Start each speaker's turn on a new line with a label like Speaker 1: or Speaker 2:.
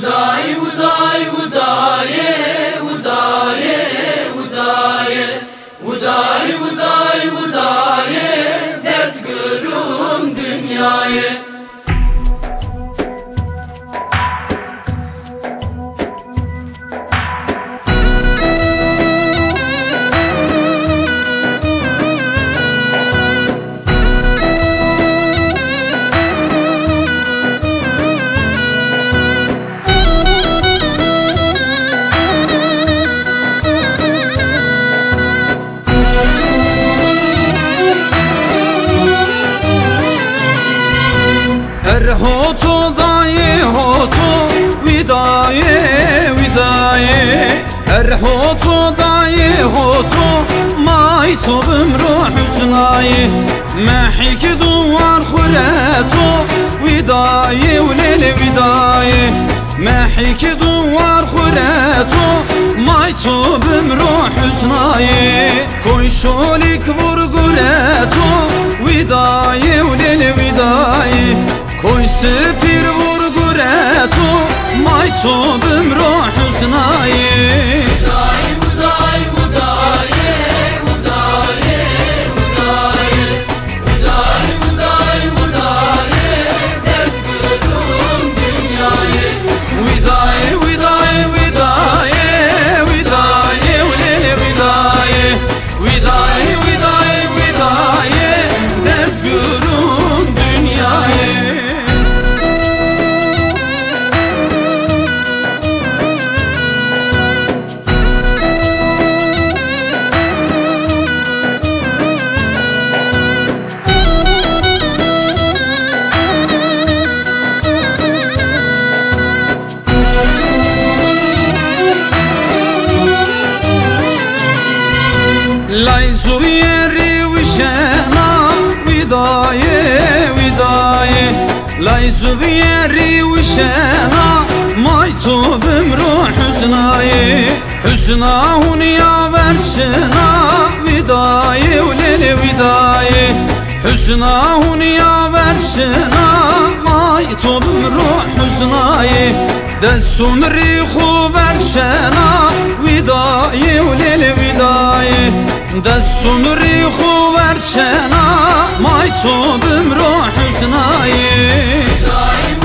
Speaker 1: ودای ودای ودای ودای ودای ودای ودای ودای dert görüm dünyayı.
Speaker 2: Hoto dayı hoto vidaye vidaye hoto dayı hoto may sobum ruh hüsnaye mehik duvar khureto vidaye ulele vidaye mehik duvar khureto may sobum ruh hüsnaye koy şolik vurgureto vidaye ulele vidaye koy sepir vurgureto may sobum ruh hüsnaye.
Speaker 1: ودای ودای ودای ودای ودای ودای ودای ودای dert görüm dünyayı.
Speaker 2: Vidaye vidaye vidaye vidaye ulele vidaye vidaye vidaye vidaye dert görüm dünyayı. Lay zuyeri vişena vidaye vidaye lay zuyeri vişena may sobum ruh hüsnaye hüsna hunya verşena vidaye ulele vidaye hüsna hunya verşena may sobum ruh hüsnaye dessun rihu verşena vidaye ulele vidaye dessun rihu verşena may sobum ruh hüsnaye.
Speaker 1: ودای